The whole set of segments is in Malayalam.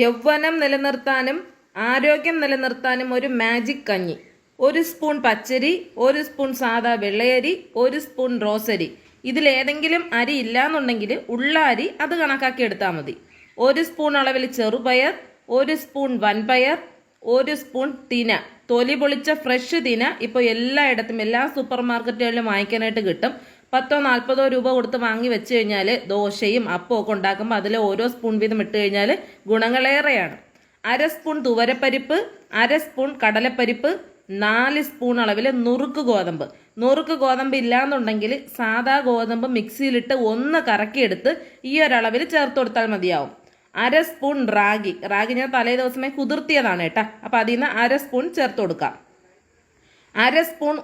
യൗവനം നിലനിർത്താനും ആരോഗ്യം നിലനിർത്താനും ഒരു മാജിക് കഞ്ഞി. 1 സ്പൂൺ പച്ചരി, 1 സ്പൂൺ സാദാ വെള്ളയരി, 1 സ്പൂൺ റോസരി. ഇതിലേതെങ്കിലും അരി ഇല്ലാന്നുണ്ടെങ്കിൽ ഉള്ള അരി അത് കണക്കാക്കി എടുത്താൽ മതി. 1 സ്പൂൺ അളവിൽ ചെറുപയർ, 1 സ്പൂൺ വൻപയർ, 1 സ്പൂൺ തിന, തൊലി പൊളിച്ച ഫ്രഷ് തിന. ഇപ്പോൾ എല്ലായിടത്തും എല്ലാ സൂപ്പർ മാർക്കറ്റുകളിലും വാങ്ങിക്കാനായിട്ട് കിട്ടും. 10-40 രൂപ കൊടുത്ത് വാങ്ങി വെച്ച് കഴിഞ്ഞാൽ ദോശയും അപ്പവും ഒക്കെ ഉണ്ടാക്കുമ്പോൾ അതിൽ ഓരോ സ്പൂൺ വീതം ഇട്ട് കഴിഞ്ഞാൽ ഗുണങ്ങളേറെയാണ്. 1/2 സ്പൂൺ തുവരപ്പരിപ്പ്, 1/2 സ്പൂൺ കടലപ്പരിപ്പ്, 4 സ്പൂൺ അളവിൽ നുറുക്ക് ഗോതമ്പ്. നുറുക്ക് ഗോതമ്പ് ഇല്ലാന്നുണ്ടെങ്കിൽ സാദാ ഗോതമ്പ് മിക്സിയിലിട്ട് ഒന്ന് കറക്കിയെടുത്ത് ഈ ഒരളവിൽ ചേർത്ത് കൊടുത്താൽ മതിയാവും. 1/2 സ്പൂൺ റാഗി ഞാൻ തലേ ദിവസമേ കുതിർത്തിയതാണ് കേട്ടോ. അപ്പം അതിൽ നിന്ന് 1/2 സ്പൂൺ ചേർത്ത് കൊടുക്കാം. 1/2 സ്പൂൺ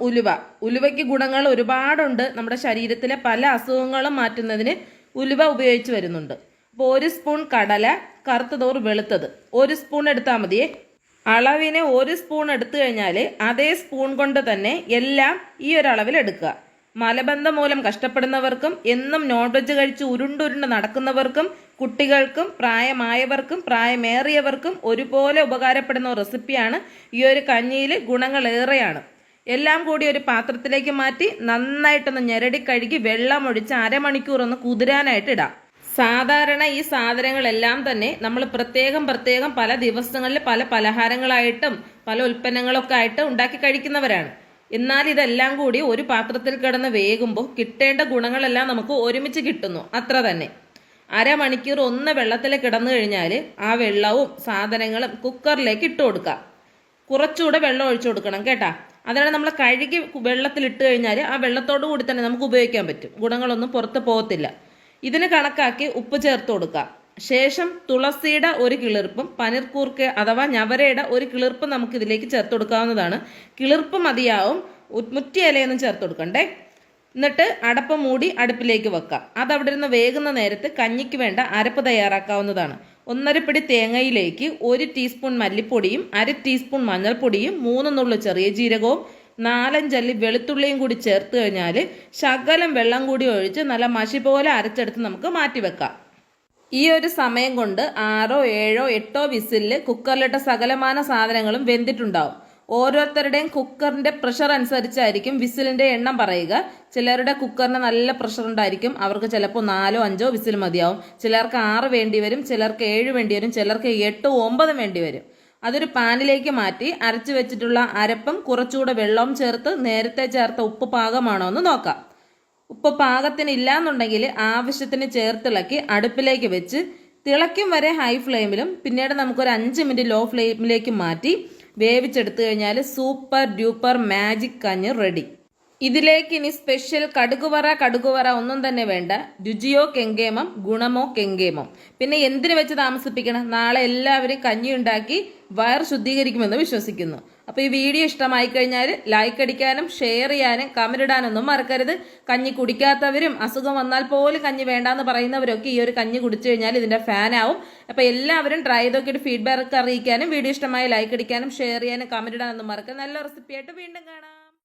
ഉലുവയ്ക്ക് ഗുണങ്ങൾ ഒരുപാടുണ്ട്. നമ്മുടെ ശരീരത്തിലെ പല അസുഖങ്ങളും മാറ്റുന്നതിന് ഉലുവ ഉപയോഗിച്ച് വരുന്നുണ്ട്. അപ്പോൾ 1 സ്പൂൺ കടല, കറുത്തതോറ് വെളുത്തത് 1 സ്പൂൺ എടുത്താൽ മതിയേ. അളവിന് 1 സ്പൂൺ എടുത്തു കഴിഞ്ഞാൽ അതേ സ്പൂൺ കൊണ്ട് തന്നെ എല്ലാം ഈ ഒരളവിൽ എടുക്കുക. മലബന്ധം മൂലം കഷ്ടപ്പെടുന്നവർക്കും എന്നും നോൺ വെജ് കഴിച്ച് ഉരുണ്ടുരുണ്ട് നടക്കുന്നവർക്കും കുട്ടികൾക്കും പ്രായമായവർക്കും പ്രായമേറിയവർക്കും ഒരുപോലെ ഉപകാരപ്പെടുന്ന റെസിപ്പിയാണ്. ഈ ഒരു കഞ്ഞിയിൽ ഗുണങ്ങളേറെയാണ്. എല്ലാം കൂടി ഒരു പാത്രത്തിലേക്ക് മാറ്റി നന്നായിട്ടൊന്ന് ഞെരടി കഴുകി വെള്ളം ഒഴിച്ച് അരമണിക്കൂർ ഒന്ന് കുതിരാനായിട്ട് ഇടാം. സാധാരണ ഈ സാധനങ്ങളെല്ലാം തന്നെ നമ്മൾ പ്രത്യേകം പല ദിവസങ്ങളിൽ പല പലഹാരങ്ങളായിട്ടും പല ഉൽപ്പന്നങ്ങളൊക്കെ ആയിട്ട് ഉണ്ടാക്കി കഴിക്കുന്നവരാണ്. എന്നാൽ ഇതെല്ലാം കൂടി ഒരു പാത്രത്തിൽ കിടന്ന് വേകുമ്പോൾ കിട്ടേണ്ട ഗുണങ്ങളെല്ലാം നമുക്ക് ഒരുമിച്ച് കിട്ടുന്നു. അത്ര തന്നെ. അരമണിക്കൂർ ഒന്ന് വെള്ളത്തിൽ കിടന്നു കഴിഞ്ഞാൽ ആ വെള്ളവും സാധനങ്ങളും കുക്കറിലേക്ക് ഇട്ട് കൊടുക്കാം. കുറച്ചുകൂടെ വെള്ളം ഒഴിച്ചു കൊടുക്കണം കേട്ടാ. അതാണ് നമ്മൾ കഴുകി വെള്ളത്തിലിട്ട് കഴിഞ്ഞാൽ ആ വെള്ളത്തോടു കൂടി തന്നെ നമുക്ക് ഉപയോഗിക്കാൻ പറ്റും. ഗുണങ്ങളൊന്നും പുറത്ത് പോകത്തില്ല. ഇതിന് കണക്കാക്കി ഉപ്പ് ചേർത്ത് കൊടുക്കാം. ശേഷം തുളസിയുടെ 1 കിളിർപ്പും പനിർക്കൂർക്ക അഥവാ ഞവരയുടെ 1 കിളിർപ്പും നമുക്ക് ഇതിലേക്ക് ചേർത്ത് കൊടുക്കാവുന്നതാണ്. കിളിർപ്പ് മതിയാവും, മുറ്റിയ ഇലയൊന്നും ചേർത്ത് കൊടുക്കണ്ടേ. എന്നിട്ട് അടപ്പ് മൂടി അടുപ്പിലേക്ക് വെക്കാം. അതവിടെ ഇരുന്ന് വേകുന്ന നേരത്ത് കഞ്ഞിക്ക് വേണ്ട അരപ്പ് തയ്യാറാക്കാവുന്നതാണ്. 1/2 പിടി തേങ്ങയിലേക്ക് 1 ടീസ്പൂൺ മല്ലിപ്പൊടിയും 1/2 ടീസ്പൂൺ മഞ്ഞൾപ്പൊടിയും 3 നുള്ളു ചെറിയ ജീരകവും 4-5 അല്ലി വെളുത്തുള്ളിയും കൂടി ചേർത്ത് കഴിഞ്ഞാൽ ശകലം വെള്ളം കൂടി ഒഴിച്ച് നല്ല മഷി പോലെ അരച്ചെടുത്ത് നമുക്ക് മാറ്റി വെക്കാം. ഈ ഒരു സമയം കൊണ്ട് 6, 7, 8 വിസിലിൽ കുക്കറിലിട്ട സകലമാന സാധനങ്ങളും വെന്തിട്ടുണ്ടാവും. ഓരോരുത്തരുടെയും കുക്കറിന്റെ പ്രഷർ അനുസരിച്ചായിരിക്കും വിസിലിന്റെ എണ്ണം പറയുക. ചിലരുടെ കുക്കറിന് നല്ല പ്രഷർ ഉണ്ടായിരിക്കും, അവർക്ക് ചിലപ്പോൾ 4, 5 വിസിൽ മതിയാവും. ചിലർക്ക് 6 വേണ്ടി വരും, ചിലർക്ക് 7 വേണ്ടി വരും, ചിലർക്ക് 8, 9 വേണ്ടി വരും. അതൊരു പാനിലേക്ക് മാറ്റി അരച്ചു വെച്ചിട്ടുള്ള അരപ്പും കുറച്ചുകൂടെ വെള്ളവും ചേർത്ത് നേരത്തെ ചേർത്ത ഉപ്പ് പാകമാണോ എന്ന് നോക്കാം. ഉപ്പ് പാകത്തിന് ഇല്ലാന്നുണ്ടെങ്കിൽ ആവശ്യത്തിന് ചേർത്തിളക്കി അടുപ്പിലേക്ക് വെച്ച് തിളയ്ക്കും വരെ ഹൈ ഫ്ലെയിമിലും പിന്നീട് നമുക്കൊരു 5 മിനിറ്റ് ലോ ഫ്ലെയിമിലേക്ക് മാറ്റി വേവിച്ചെടുത്തു കഴിഞ്ഞാൽ സൂപ്പർ ഡ്യൂപ്പർ മാജിക് കഞ്ഞി റെഡി. ഇതിലേക്ക് ഇനി സ്പെഷ്യൽ കടുകുവറ ഒന്നും തന്നെ വേണ്ട. രുചിയോ കെങ്കേമം, ഗുണമോ കെങ്കേമം. പിന്നെ എന്തിനു വെച്ച് താമസിപ്പിക്കണം? നാളെ എല്ലാവരും കഞ്ഞി ഉണ്ടാക്കി വയർ ശുദ്ധീകരിക്കുമെന്ന് വിശ്വസിക്കുന്നു. അപ്പോൾ ഈ വീഡിയോ ഇഷ്ടമായി കഴിഞ്ഞാൽ ലൈക്ക് അടിക്കാനും ഷെയർ ചെയ്യാനും കമന്റ് ഇടാനൊന്നും മറക്കരുത്. കഞ്ഞി കുടിക്കാത്തവരും അസുഖം വന്നാൽ പോലും കഞ്ഞി വേണ്ടാന്ന് പറയുന്നവരൊക്കെ ഈ ഒരു കഞ്ഞി കുടിച്ചു കഴിഞ്ഞാൽ ഇതിന്റെ ഫാനാവും. അപ്പോൾ എല്ലാവരും ട്രൈ ചെയ്ത് നോക്കിയിട്ട് ഫീഡ്ബാക്ക് അറിയിക്കാനും വീഡിയോ ഇഷ്ടമായി ലൈക്ക് അടിക്കാനും ഷെയർ ചെയ്യാനും കമന്റ് ഇടാനൊന്നും മറക്കരുത്. നല്ല റെസിപ്പിയായിട്ട് വീണ്ടും കാണാം.